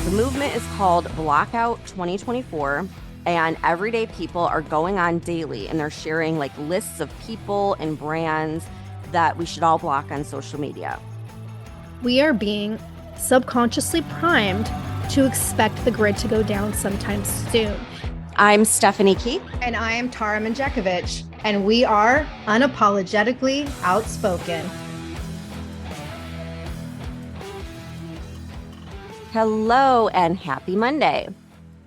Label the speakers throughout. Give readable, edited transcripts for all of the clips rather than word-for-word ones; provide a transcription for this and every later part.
Speaker 1: Now, the movement is called Blockout 2024, and everyday people are going on daily and they're sharing like lists of people and brands that we should all block on social media.
Speaker 2: We are being subconsciously primed to expect the grid to go down sometime soon.
Speaker 1: I'm Stephanie Keith.
Speaker 3: And I am Tara Manjakovic, and we are unapologetically outspoken.
Speaker 1: Hello and happy Monday.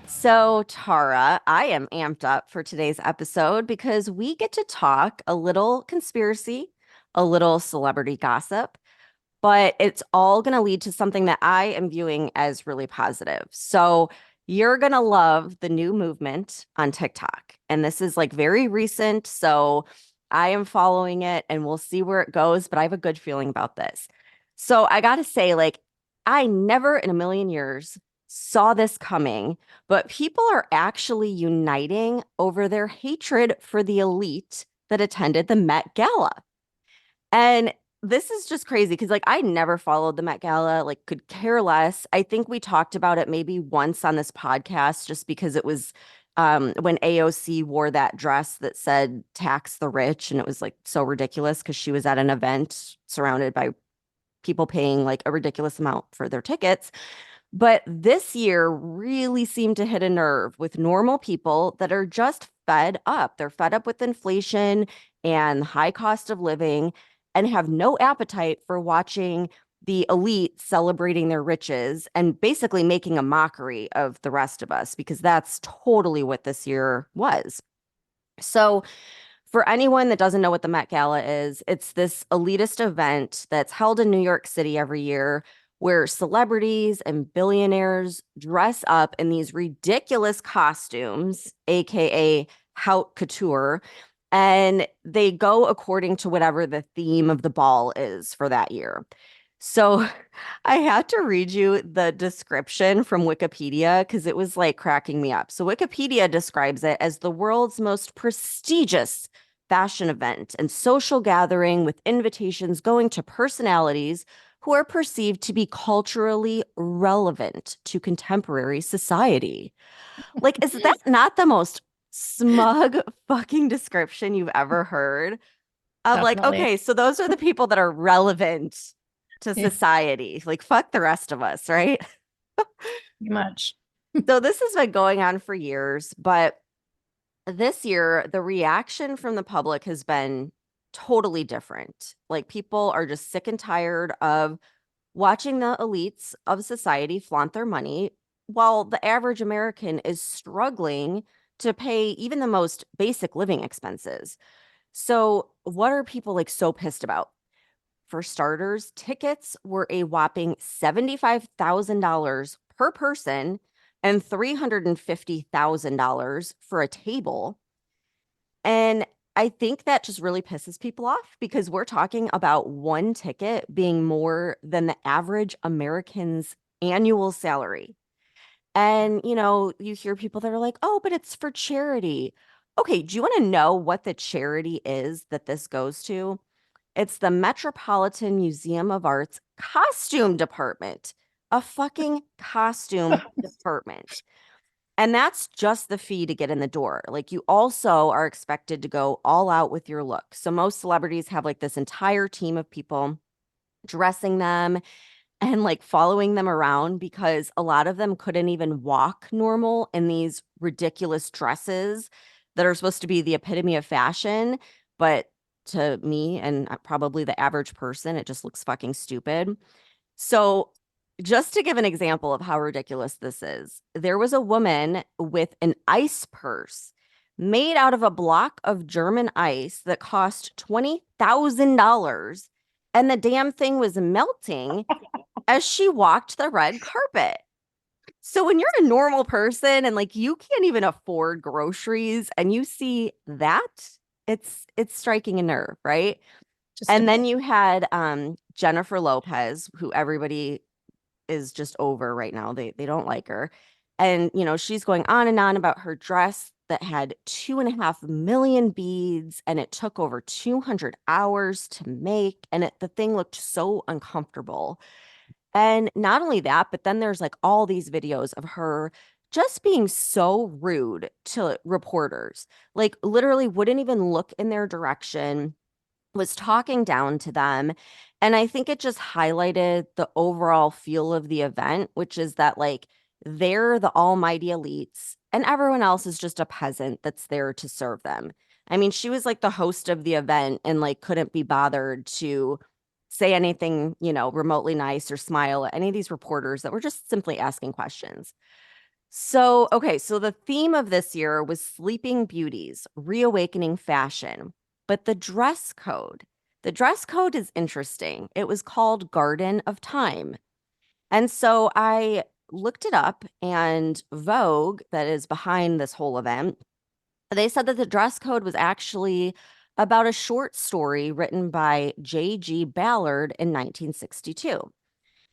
Speaker 1: So, Tara, I am amped up for today's episode because we get to talk a little conspiracy, a little celebrity gossip, but it's all going to lead to something that I am viewing as really positive. So, you're going to love the new movement on TikTok. And this is like very recent. So, I am following it and we'll see where it goes, but I have a good feeling about this. So, I got to say, like, I never in a million years saw this coming, but people are actually uniting over their hatred for the elite that attended the Met Gala. And this is just crazy because like I never followed the Met Gala, like could care less. I think we talked about it maybe once on this podcast just because it was when AOC wore that dress that said tax the rich, and it was like so ridiculous because she was at an event surrounded by people paying like a ridiculous amount for their tickets. But this year really seemed to hit a nerve with normal people that are just fed up. They're fed up with inflation and high cost of living and have no appetite for watching the elite celebrating their riches and basically making a mockery of the rest of us, because that's totally what this year was. So for anyone that doesn't know what the Met Gala is, it's this elitist event that's held in New York City every year where celebrities and billionaires dress up in these ridiculous costumes, aka haute couture, and they go according to whatever the theme of the ball is for that year. So I had to read you the description from Wikipedia because it was like cracking me up. So Wikipedia describes it as the world's most prestigious fashion event and social gathering with invitations going to personalities who are perceived to be culturally relevant to contemporary society. Like, is that not the most smug fucking description you've ever heard? Of like,
Speaker 2: Definitely.
Speaker 1: okay, so those are the people that are relevant to society. Like, fuck the rest of us, right?
Speaker 2: Pretty much.
Speaker 1: So this has been going on for years, but this year the reaction from the public has been totally different. Like people are just sick and tired of watching the elites of society flaunt their money while the average American is struggling to pay even the most basic living expenses. So what are people like so pissed about? For starters, tickets were a whopping $75,000 per person and $350,000 for a table. And I think that just really pisses people off because we're talking about one ticket being more than the average American's annual salary. And, you know, you hear people that are like, oh, but it's for charity. Okay, do you want to know what the charity is that this goes to? It's the Metropolitan Museum of Art's costume department, a fucking costume department. And that's just the fee to get in the door. Like you also are expected to go all out with your look. So most celebrities have like this entire team of people dressing them and like following them around because a lot of them couldn't even walk normal in these ridiculous dresses that are supposed to be the epitome of fashion. But to me and probably the average person, it just looks fucking stupid. So just to give an example of how ridiculous this is, there was a woman with an ice purse made out of a block of German ice that cost $20,000, and the damn thing was melting as she walked the red carpet. So when you're a normal person and like you can't even afford groceries and you see that, it's striking a nerve, right? And then you had Jennifer Lopez, who everybody is just over right now. They don't like her. And, you know, she's going on and on about her dress that had 2.5 million beads and it took over 200 hours to make. And the thing looked so uncomfortable. And not only that, but then there's like all these videos of her just being so rude to reporters, like literally wouldn't even look in their direction, was talking down to them. And I think it just highlighted the overall feel of the event, which is that like they're the almighty elites and everyone else is just a peasant that's there to serve them. I mean, she was like the host of the event and like couldn't be bothered to say anything, remotely nice or smile at any of these reporters that were just simply asking questions. So, okay, so the theme of this year was Sleeping Beauties, reawakening fashion. But the dress code is interesting. It was called Garden of Time. And so I looked it up, and Vogue, that is behind this whole event, they said that the dress code was actually about a short story written by J.G. Ballard in 1962.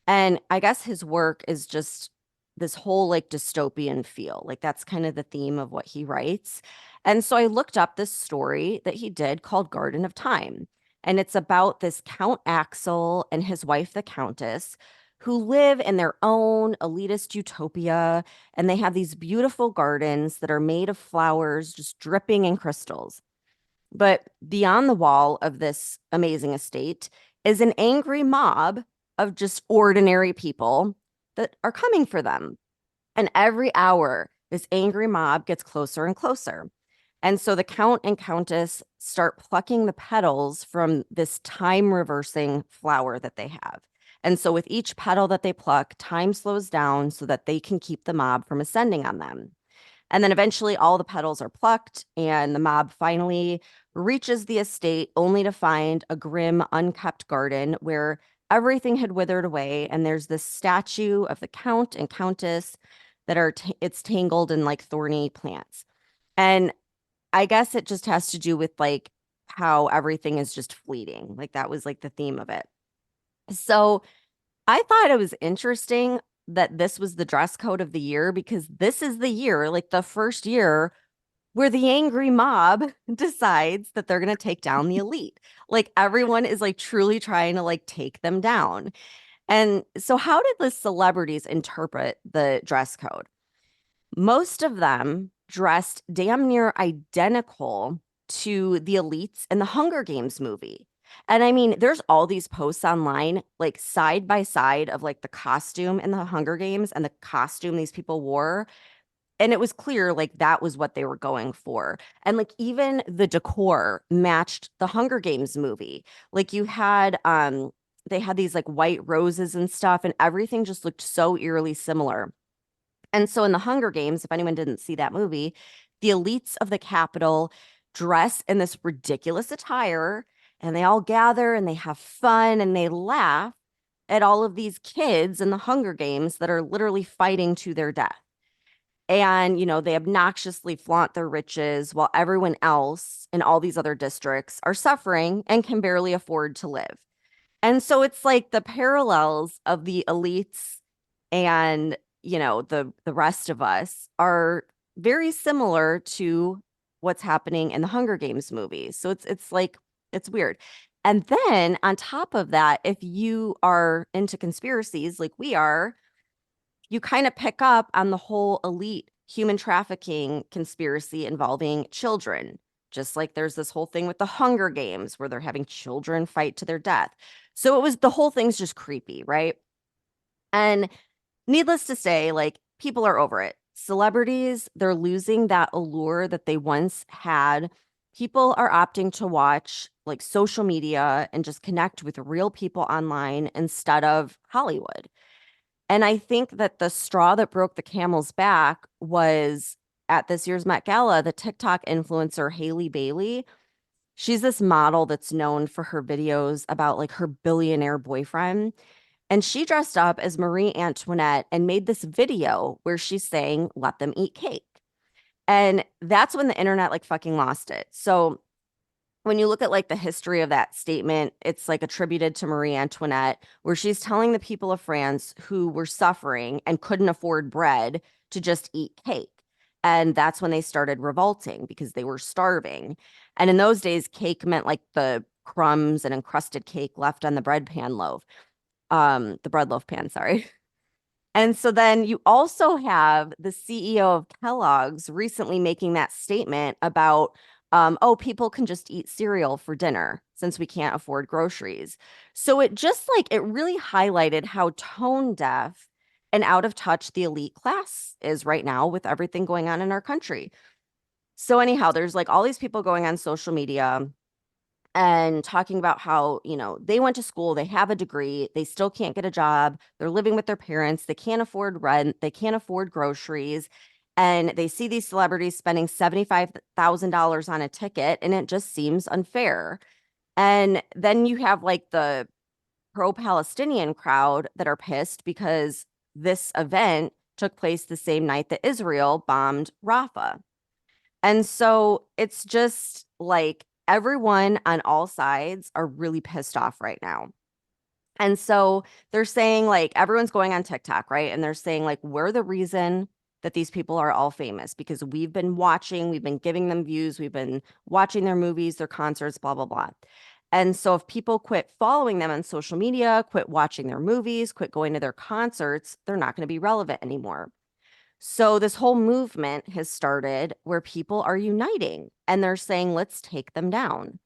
Speaker 1: And I guess his work is just this whole like dystopian feel. Like that's kind of the theme of what he writes. And so I looked up this story that he did called Garden of Time. And it's about this Count Axel and his wife, the Countess, who live in their own elitist utopia. And they have these beautiful gardens that are made of flowers just dripping in crystals. But beyond the wall of this amazing estate is an angry mob of just ordinary people that are coming for them. And every hour, this angry mob gets closer and closer. And so the Count and Countess start plucking the petals from this time reversing flower that they have. And so with each petal that they pluck, time slows down so that they can keep the mob from ascending on them. And then eventually all the petals are plucked, and the mob finally reaches the estate only to find a grim, unkept garden where everything had withered away. And there's this statue of the Count and Countess that it's tangled in like thorny plants. And I guess it just has to do with like how everything is just fleeting. Like that was like the theme of it. So I thought it was interesting that this was the dress code of the year because this is the year, like the first year where the angry mob decides that they're going to take down the elite. Like everyone is like truly trying to like take them down. And so how did the celebrities interpret the dress code? Most of them dressed damn near identical to the elites in the Hunger Games movie. And I mean, there's all these posts online, like side by side of like the costume in the Hunger Games and the costume these people wore. And it was clear like that was what they were going for. And like even the decor matched the Hunger Games movie. Like they had these like white roses and stuff, and everything just looked so eerily similar. And so in the Hunger Games, if anyone didn't see that movie, the elites of the Capitol dress in this ridiculous attire and they all gather and they have fun and they laugh at all of these kids in the Hunger Games that are literally fighting to their death. And, they obnoxiously flaunt their riches while everyone else in all these other districts are suffering and can barely afford to live. And so it's like the parallels of the elites and, the rest of us are very similar to what's happening in the Hunger Games movie. So it's like it's weird. And then on top of that, if you are into conspiracies like we are, you kind of pick up on the whole elite human trafficking conspiracy involving children. Just like there's this whole thing with the Hunger Games where they're having children fight to their death. So it was the whole thing's just creepy, right? And needless to say, like people are over it. Celebrities, they're losing that allure that they once had. People are opting to watch like social media and just connect with real people online instead of Hollywood. And I think that the straw that broke the camel's back was at this year's Met Gala, the TikTok influencer Haley Bailey. She's this model that's known for her videos about like her billionaire boyfriend. And she dressed up as Marie Antoinette and made this video where she's saying, let them eat cake. And that's when the internet like fucking lost it. So when you look at like the history of that statement, it's like attributed to Marie Antoinette, where she's telling the people of France who were suffering and couldn't afford bread to just eat cake. And that's when they started revolting because they were starving. And in those days, cake meant like the crumbs and encrusted cake left on the bread pan loaf. The bread loaf pan, sorry. And so then you also have the CEO of Kellogg's recently making that statement about, oh, people can just eat cereal for dinner since we can't afford groceries. So it just like it really highlighted how tone deaf and out of touch the elite class is right now with everything going on in our country. So anyhow, there's like all these people going on social media and talking about how, they went to school, they have a degree, they still can't get a job, they're living with their parents, they can't afford rent, they can't afford groceries, and they see these celebrities spending $75,000 on a ticket, and it just seems unfair. And then you have like the pro-Palestinian crowd that are pissed because this event took place the same night that Israel bombed Rafah. And so it's just like everyone on all sides are really pissed off right now. And so they're saying, like, everyone's going on TikTok, right? And they're saying, like, we're the reason that these people are all famous because we've been watching, we've been giving them views, we've been watching their movies, their concerts, blah, blah, blah. And so if people quit following them on social media, quit watching their movies, quit going to their concerts, they're not going to be relevant anymore. So this whole movement has started where people are uniting and they're saying, let's take them down.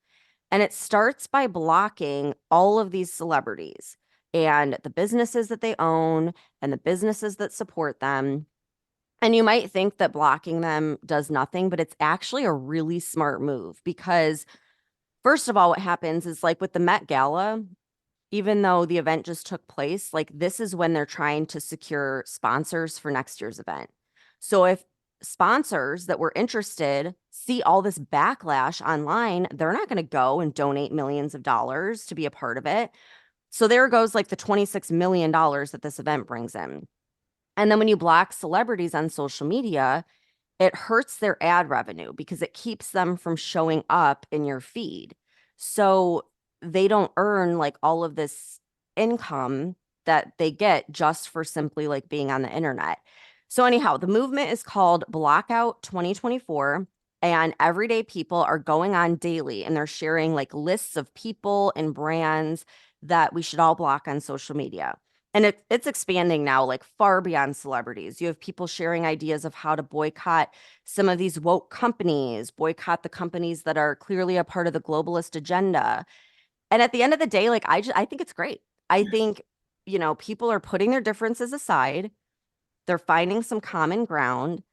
Speaker 1: And it starts by blocking all of these celebrities and the businesses that they own and the businesses that support them. And you might think that blocking them does nothing, but it's actually a really smart move because, first of all, what happens is like with the Met Gala, even though the event just took place, like this is when they're trying to secure sponsors for next year's event. So if sponsors that were interested see all this backlash online, they're not going to go and donate millions of dollars to be a part of it. So there goes like the $26 million that this event brings in. And then when you block celebrities on social media, it hurts their ad revenue because it keeps them from showing up in your feed. So they don't earn like all of this income that they get just for simply like being on the internet. So anyhow, the movement is called Blockout 2024, and everyday people are going on daily and they're sharing like lists of people and brands that we should all block on social media. And it's expanding now, like far beyond celebrities. You have people sharing ideas of how to boycott some of these woke companies, boycott the companies that are clearly a part of the globalist agenda. And at the end of the day, like I think it's great. I think, people are putting their differences aside. They're finding some common ground.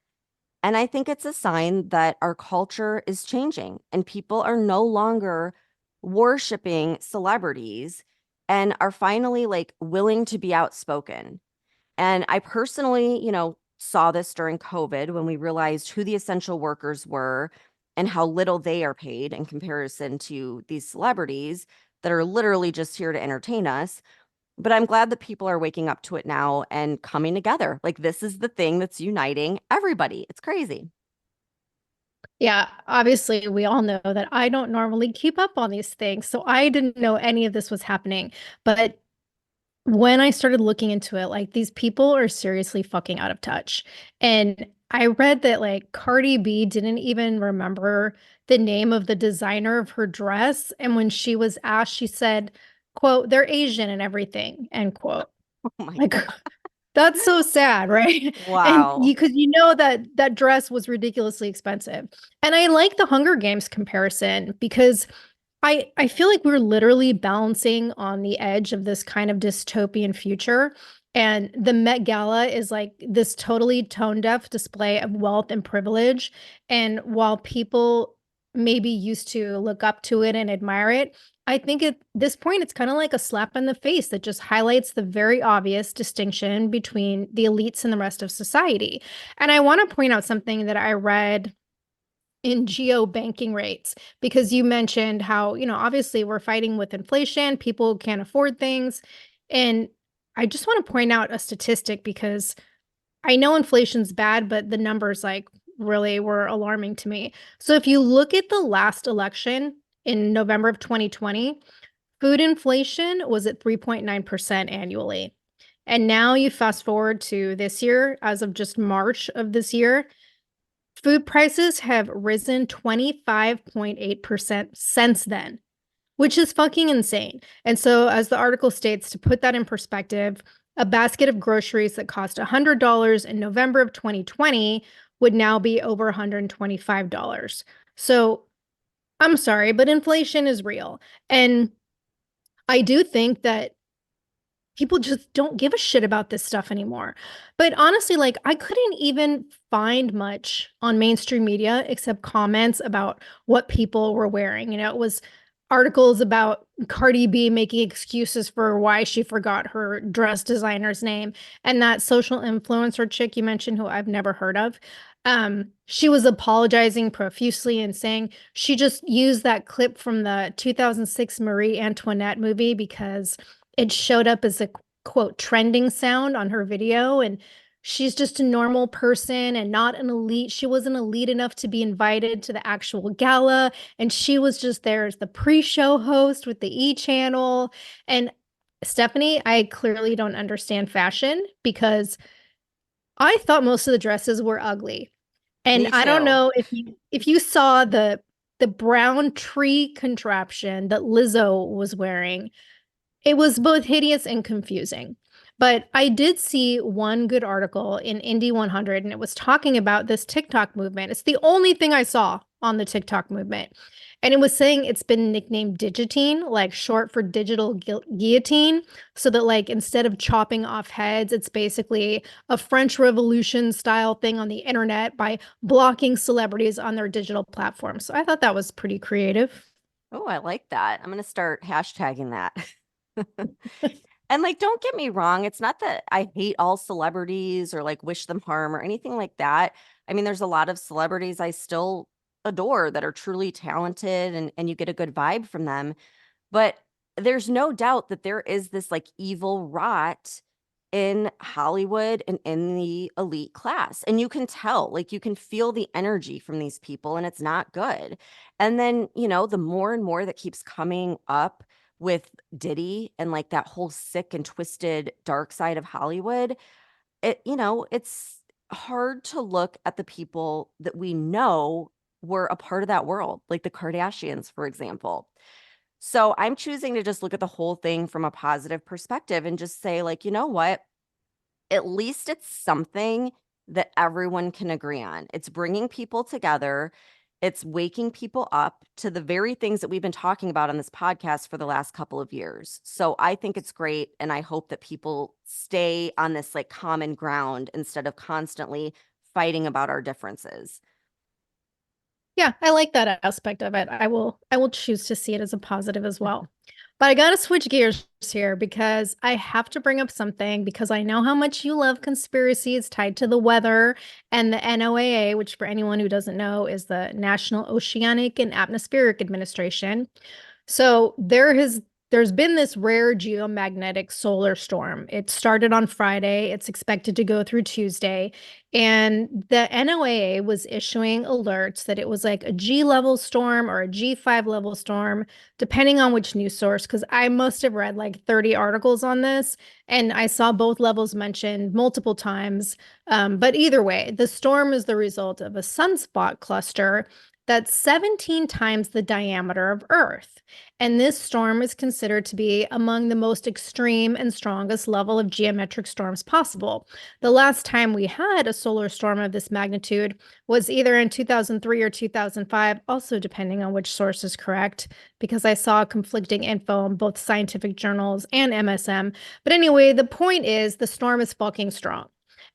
Speaker 1: And I think it's a sign that our culture is changing and people are no longer worshiping celebrities and are finally like willing to be outspoken. And I personally, saw this during COVID when we realized who the essential workers were and how little they are paid in comparison to these celebrities that are literally just here to entertain us. But I'm glad that people are waking up to it now and coming together. Like this is the thing that's uniting everybody. It's crazy.
Speaker 2: Yeah, obviously, we all know that I don't normally keep up on these things. So I didn't know any of this was happening. But when I started looking into it, like these people are seriously fucking out of touch. And I read that like Cardi B didn't even remember the name of the designer of her dress. And when she was asked, she said, quote, they're Asian and everything, end quote.
Speaker 1: Oh my
Speaker 2: Like
Speaker 1: God.
Speaker 2: that's so sad, right? And
Speaker 1: Wow.
Speaker 2: you because you know that that dress was ridiculously expensive. And I like the Hunger Games comparison because I feel like we're literally balancing on the edge of this kind of dystopian future. And the Met Gala is like this totally tone deaf display of wealth and privilege. And while people maybe used to look up to it and admire it, I think at this point it's kind of like a slap in the face that just highlights the very obvious distinction between the elites and the rest of society. And I want to point out something that I read in geo banking rates because you mentioned how, obviously we're fighting with inflation, people can't afford things. And I just want to point out a statistic because I know inflation's bad, but the numbers like really were alarming to me. So if you look at the last election in November of 2020, food inflation was at 3.9% annually. And now you fast forward to this year, as of just March of this year, food prices have risen 25.8% since then, which is fucking insane. And so, as the article states, to put that in perspective, a basket of groceries that cost $100 in November of 2020 would now be over $125. So, I'm sorry, but inflation is real. And I do think that people just don't give a shit about this stuff anymore. But honestly, like I couldn't even find much on mainstream media except comments about what people were wearing. It was articles about Cardi B making excuses for why she forgot her dress designer's name. And that social influencer chick you mentioned, who I've never heard of, she was apologizing profusely and saying she just used that clip from the 2006 Marie Antoinette movie because it showed up as a quote trending sound on her video, and she's just a normal person and not an elite. She wasn't elite enough to be invited to the actual gala, and she was just there as the pre-show host with the E channel. And Stephanie, I clearly don't understand fashion because I thought most of the dresses were ugly. And
Speaker 1: Me
Speaker 2: I don't
Speaker 1: too.
Speaker 2: know if you saw the brown tree contraption that Lizzo was wearing. It was both hideous and confusing. But I did see one good article in Indy 100, and it was talking about this TikTok movement. It's the only thing I saw on the TikTok movement. And it was saying it's been nicknamed Digitine, like short for digital guillotine. So that, like, instead of chopping off heads, it's basically a French Revolution style thing on the internet by blocking celebrities on their digital platforms. So I thought that was pretty creative.
Speaker 1: Oh, I like that. I'm going to start hashtagging that. And like, don't get me wrong. It's not that I hate all celebrities or like wish them harm or anything like that. I mean, there's a lot of celebrities I still adore that are truly talented and you get a good vibe from them. But there's no doubt that there is this like evil rot in Hollywood and in the elite class. And you can tell, like, you can feel the energy from these people, and it's not good. And then, the more and more that keeps coming up with Diddy and like that whole sick and twisted dark side of Hollywood, it's hard to look at the people that we know were a part of that world, like the Kardashians, for example. So I'm choosing to just look at the whole thing from a positive perspective and just say, like, you know what? At least it's something that everyone can agree on. It's bringing people together. It's waking people up to the very things that we've been talking about on this podcast for the last couple of years. So I think it's great. And I hope that people stay on this like common ground instead of constantly fighting about our differences.
Speaker 2: Yeah, I like that aspect of it. I will choose to see it as a positive as well. But I gotta switch gears here because I have to bring up something because I know how much you love conspiracies tied to the weather and the NOAA, which for anyone who doesn't know is the National Oceanic and Atmospheric Administration. So there's been this rare geomagnetic solar storm. It started on Friday. It's expected to go through Tuesday. And the NOAA was issuing alerts that it was like a G level storm or a G5 level storm, depending on which news source, because I must have read like 30 articles on this. And I saw both levels mentioned multiple times. But either way, the storm is the result of a sunspot cluster that's 17 times the diameter of Earth. And this storm is considered to be among the most extreme and strongest level of geometric storms possible. The last time we had a solar storm of this magnitude was either in 2003 or 2005, also depending on which source is correct, because I saw conflicting info in both scientific journals and MSM. But anyway, the point is the storm is fucking strong.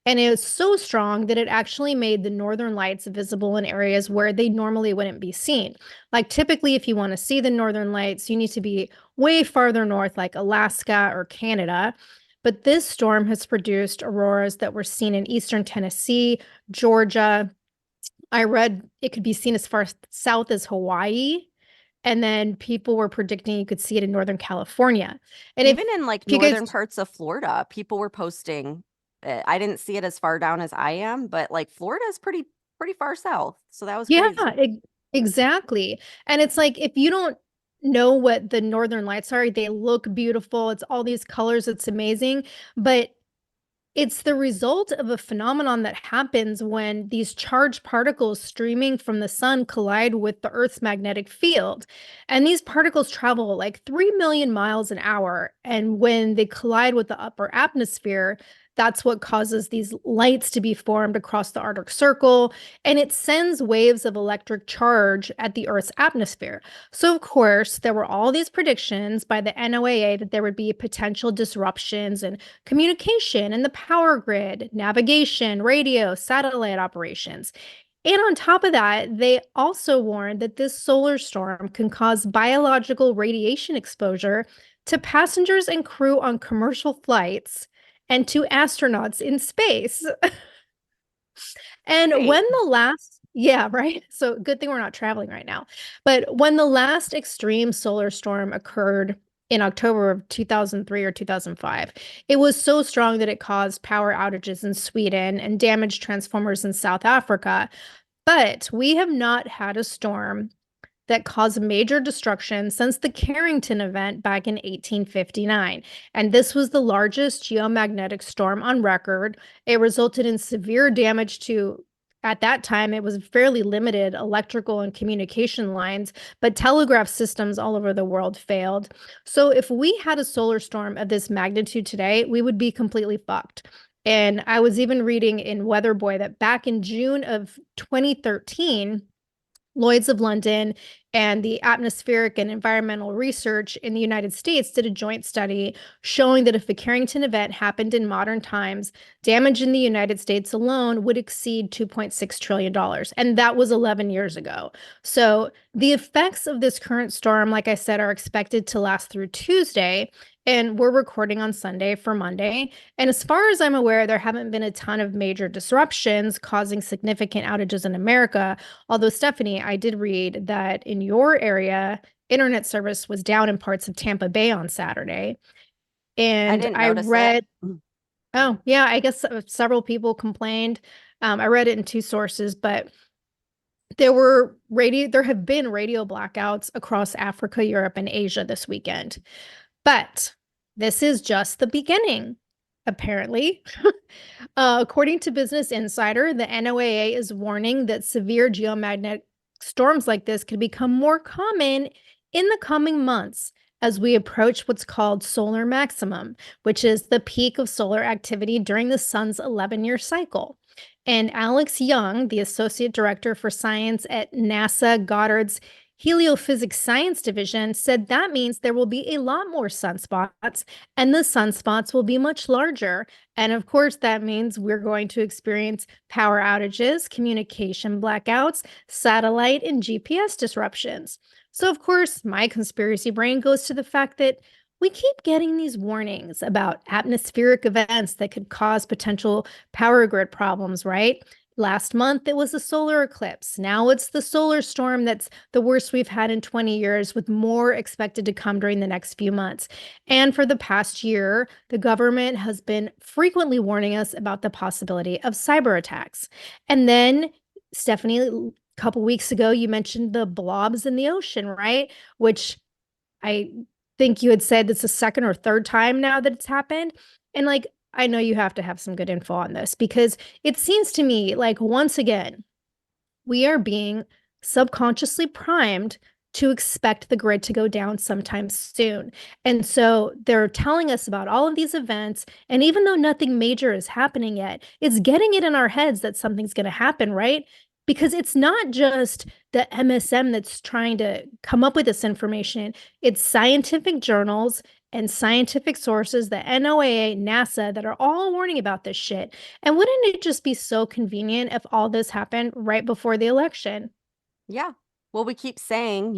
Speaker 2: And it was so strong that it actually made the northern lights visible in areas where they normally wouldn't be seen. Like typically, if you want to see the northern lights, you need to be way farther north, like Alaska or Canada. But this storm has produced auroras that were seen in eastern Tennessee, Georgia. I read it could be seen as far south as Hawaii. And then people were predicting you could see it in Northern California. And
Speaker 1: Even in like
Speaker 2: if you guys
Speaker 1: northern parts of Florida, people were posting it. I didn't see it as far down as I am, but like Florida is pretty far south. So that was
Speaker 2: Yeah,
Speaker 1: crazy.
Speaker 2: exactly. And it's like if you don't know what the northern lights are, they look beautiful. It's all these colors, it's amazing. But It's the result of a phenomenon that happens when these charged particles streaming from the sun collide with the Earth's magnetic field. And these particles travel like 3 million miles an hour. And when they collide with the upper atmosphere, that's what causes these lights to be formed across the Arctic Circle, and it sends waves of electric charge at the Earth's atmosphere. So, of course, there were all these predictions by the NOAA that there would be potential disruptions in communication and the power grid, navigation, radio, satellite operations. And on top of that, they also warned that this solar storm can cause biological radiation exposure to passengers and crew on commercial flights and to astronauts in space. And
Speaker 1: Great.
Speaker 2: when the last, yeah, right. So good thing we're not traveling right now. But when the last extreme solar storm occurred in October of 2003 or 2005, it was so strong that it caused power outages in Sweden and damaged transformers in South Africa. But we have not had a storm that caused major destruction since the Carrington event back in 1859. And this was the largest geomagnetic storm on record. It resulted in severe damage to, at that time, it was fairly limited electrical and communication lines, but telegraph systems all over the world failed. So if we had a solar storm of this magnitude today, we would be completely fucked. And I was even reading in Weather Boy that back in June of 2013, Lloyd's of London and the Atmospheric and Environmental Research in the United States did a joint study showing that if a Carrington event happened in modern times, damage in the United States alone would exceed $2.6 trillion. And that was 11 years ago. So the effects of this current storm, like I said, are expected to last through Tuesday. And we're recording on Sunday for Monday. And as far as I'm aware, there haven't been a ton of major disruptions causing significant outages in America. Although, Stephanie, I did read that in your area, internet service was down in parts of Tampa Bay on Saturday.
Speaker 1: I
Speaker 2: And
Speaker 1: didn't
Speaker 2: I
Speaker 1: notice
Speaker 2: read,
Speaker 1: it.
Speaker 2: oh, yeah, I guess several people complained. I read it in two sources, but there have been radio blackouts across Africa, Europe, and Asia this weekend. But this is just the beginning, apparently. According to Business Insider, the NOAA is warning that severe geomagnetic storms like this could become more common in the coming months as we approach what's called solar maximum, which is the peak of solar activity during the sun's 11-year cycle. And Alex Young, the associate director for science at NASA Goddard's Heliophysics Science Division, said that means there will be a lot more sunspots, and the sunspots will be much larger. And of course, that means we're going to experience power outages, communication blackouts, satellite and GPS disruptions. So, of course, my conspiracy brain goes to the fact that we keep getting these warnings about atmospheric events that could cause potential power grid problems, right? Last month, it was a solar eclipse. Now it's the solar storm that's the worst we've had in 20 years, with more expected to come during the next few months. And for the past year, the government has been frequently warning us about the possibility of cyber attacks. And then, Stephanie, a couple weeks ago, you mentioned the blobs in the ocean, right? Which I think you had said it's the second or third time now that it's happened. And like, I know you have to have some good info on this, because it seems to me like once again, we are being subconsciously primed to expect the grid to go down sometime soon. And so they're telling us about all of these events. And even though nothing major is happening yet, it's getting it in our heads that something's going to happen, right? Because it's not just the MSM that's trying to come up with this information, it's scientific journals and scientific sources, the NOAA, NASA, that are all warning about this shit. And wouldn't it just be so convenient if all this happened right before the election?
Speaker 1: Yeah. Well, we keep saying,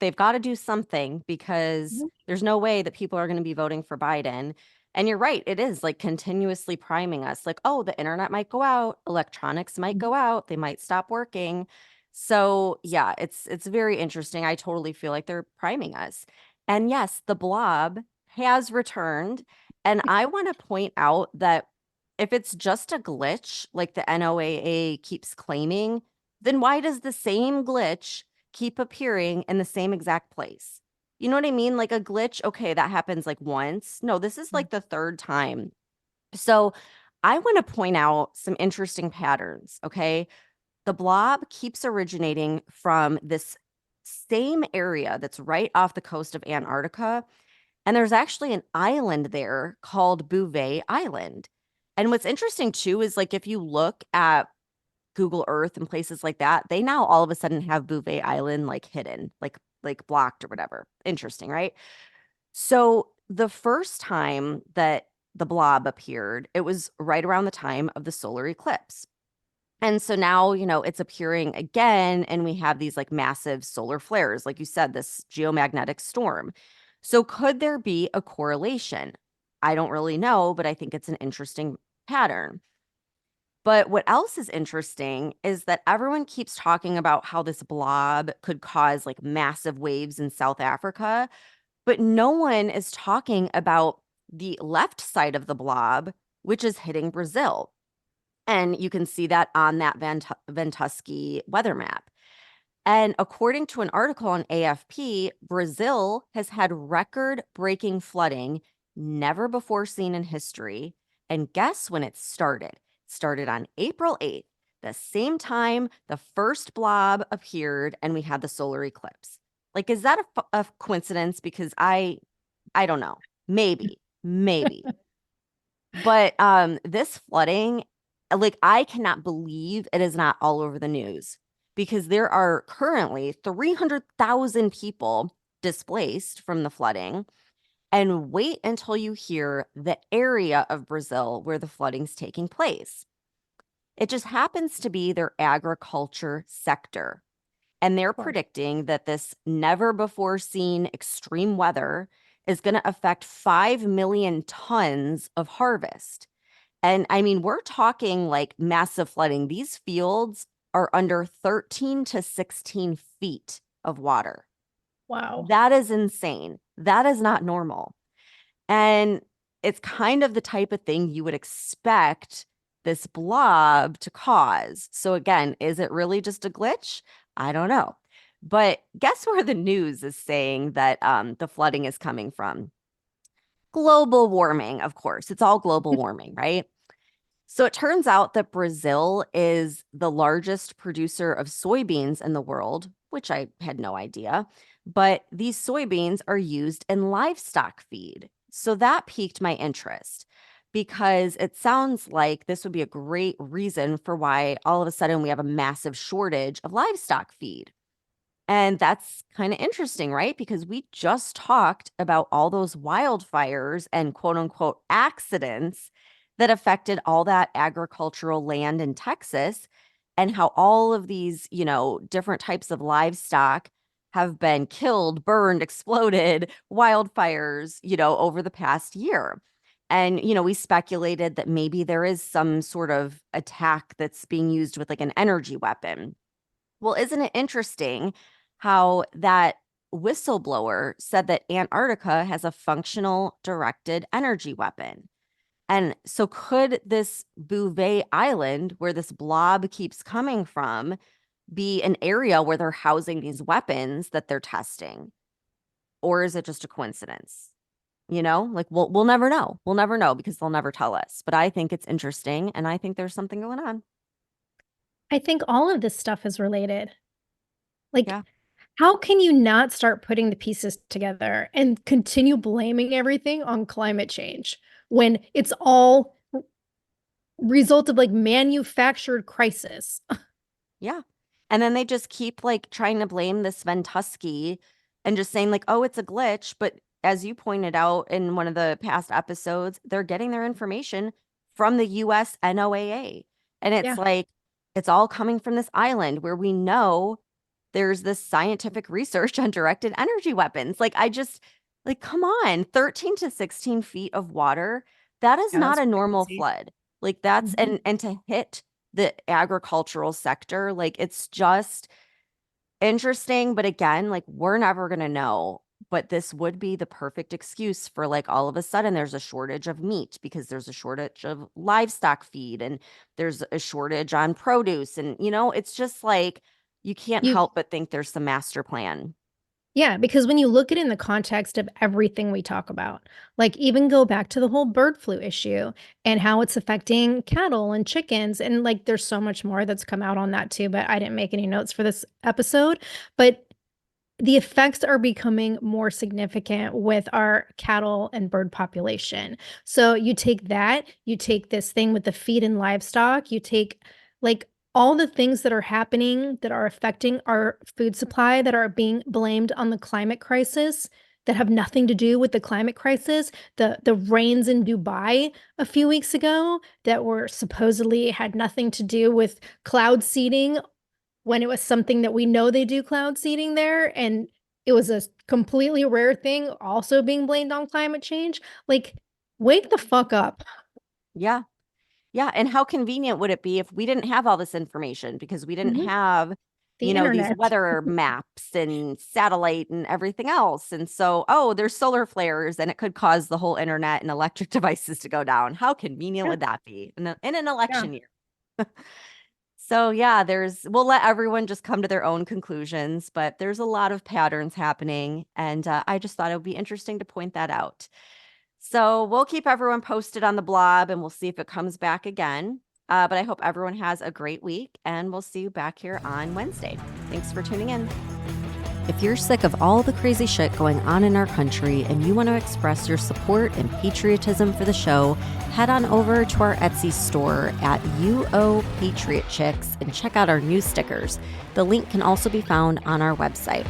Speaker 1: they've got to do something because
Speaker 2: Mhm.
Speaker 1: there's no way that people are going to be voting for Biden. And you're right, it is like continuously priming us like, oh, the internet might go out, electronics might go out, they might stop working. So, yeah, it's very interesting. I totally feel like they're priming us. And yes, the blob has returned. And I want to point out that if it's just a glitch, like the NOAA keeps claiming, then why does the same glitch keep appearing in the same exact place? You know what I mean? Like a glitch, okay, that happens like once. No, this is like the third time. So I want to point out some interesting patterns, okay? The blob keeps originating from this same area that's right off the coast of Antarctica. And there's actually an island there called Bouvet Island. And what's interesting too is like if you look at Google Earth and places like that, they now all of a sudden have Bouvet Island like hidden, like blocked or whatever. Interesting, right? So the first time that the blob appeared, it was right around the time of the solar eclipse. And so now, it's appearing again, and we have these like massive solar flares, like you said, this geomagnetic storm. So could there be a correlation? I don't really know, but I think it's an interesting pattern. But what else is interesting is that everyone keeps talking about how this blob could cause like massive waves in South Africa, but no one is talking about the left side of the blob, which is hitting Brazil. And you can see that on that Ventusky weather map. And according to an article on AFP, Brazil has had record breaking flooding never before seen in history. And guess when it started? It started on April 8th, the same time the first blob appeared and we had the solar eclipse. Like, is that a coincidence? Because I don't know. Maybe. But this flooding, like I cannot believe it is not all over the news because there are currently 300,000 people displaced from the flooding. And wait until you hear the area of Brazil where the flooding's taking place. It just happens to be their agriculture sector. And they're predicting that this never before seen extreme weather is going to affect 5 million tons of harvest. And I mean, we're talking like massive flooding. These fields are under 13 to 16 feet of water.
Speaker 2: Wow.
Speaker 1: That is insane. That is not normal. And it's kind of the type of thing you would expect this blob to cause. So again, is it really just a glitch? I don't know. But guess where the news is saying that the flooding is coming from? Global warming, of course. It's all global warming, right? So it turns out that Brazil is the largest producer of soybeans in the world, which I had no idea. But these soybeans are used in livestock feed. So that piqued my interest because it sounds like this would be a great reason for why all of a sudden we have a massive shortage of livestock feed. And that's kind of interesting, right? Because we just talked about all those wildfires and quote unquote accidents that affected all that agricultural land in Texas and how all of these, different types of livestock have been killed, burned, exploded, wildfires, over the past year. And, we speculated that maybe there is some sort of attack that's being used with like an energy weapon. Well, isn't it interesting how that whistleblower said that Antarctica has a functional directed energy weapon? And so, could this Bouvet Island, where this blob keeps coming from, be an area where they're housing these weapons that they're testing? Or is it just a coincidence? Like we'll never know. We'll never know because they'll never tell us. But I think it's interesting and I think there's something going on.
Speaker 2: I think all of this stuff is related. Like,
Speaker 1: Yeah.
Speaker 2: how can you not start putting the pieces together and continue blaming everything on climate change when it's all result of like manufactured crisis?
Speaker 1: Yeah. And then they just keep like trying to blame this Ventusky and just saying like, oh, it's a glitch. But as you pointed out in one of the past episodes, they're getting their information from the US NOAA. And it's
Speaker 2: Yeah.
Speaker 1: like, it's all coming from this island where we know there's this scientific research on directed energy weapons. Like, come on, 13 to 16 feet of water. That is
Speaker 3: Yeah,
Speaker 1: not
Speaker 3: that's
Speaker 1: a normal
Speaker 3: crazy.
Speaker 1: flood. Like that's
Speaker 2: Mhm.
Speaker 1: and to hit the agricultural sector. Like it's just interesting. But again, like we're never going to know. But this would be the perfect excuse for like all of a sudden there's a shortage of meat because there's a shortage of livestock feed and there's a shortage on produce. And, it's just like you can't
Speaker 2: You
Speaker 1: help but think there's some master plan.
Speaker 2: Yeah, because when you look at it in the context of everything we talk about, like even go back to the whole bird flu issue and how it's affecting cattle and chickens. And like there's so much more that's come out on that too, but I didn't make any notes for this episode. But the effects are becoming more significant with our cattle and bird population. So you take that, you take this thing with the feed and livestock, you take like all the things that are happening that are affecting our food supply that are being blamed on the climate crisis that have nothing to do with the climate crisis. The rains in Dubai a few weeks ago that were supposedly had nothing to do with cloud seeding when it was something that we know they do cloud seeding there, and it was a completely rare thing also being blamed on climate change. Like, wake the fuck up.
Speaker 1: Yeah. Yeah. And how convenient would it be if we didn't have all this information because we didn't
Speaker 2: Mhm.
Speaker 1: have,
Speaker 2: The
Speaker 1: these
Speaker 2: internet.
Speaker 1: weather maps and satellite and everything else. And so, oh, there's solar flares and it could cause the whole internet and electric devices to go down. How convenient
Speaker 2: Yeah,
Speaker 1: would that be in an
Speaker 2: yeah.
Speaker 1: election year? So yeah, we'll let everyone just come to their own conclusions, but there's a lot of patterns happening. And I just thought it would be interesting to point that out. So we'll keep everyone posted on the blob and we'll see if it comes back again. But I hope everyone has a great week and we'll see you back here on Wednesday. Thanks for tuning in. If you're sick of all the crazy shit going on in our country and you want to express your support and patriotism for the show, head on over to our Etsy store at UO Patriot Chicks and check out our new stickers. The link can also be found on our website.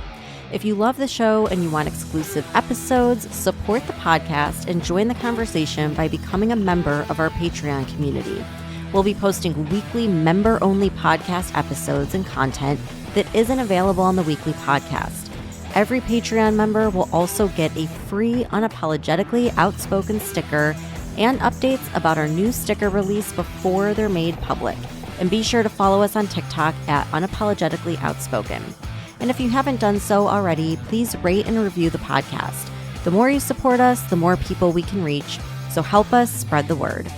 Speaker 1: If you love the show and you want exclusive episodes, support the podcast and join the conversation by becoming a member of our Patreon community. We'll be posting weekly member-only podcast episodes and content that isn't available on the weekly podcast. Every Patreon member will also get a free Unapologetically Outspoken sticker and updates about our new sticker release before they're made public. And be sure to follow us on TikTok at Unapologetically Outspoken. And if you haven't done so already, please rate and review the podcast. The more you support us, the more people we can reach. So help us spread the word.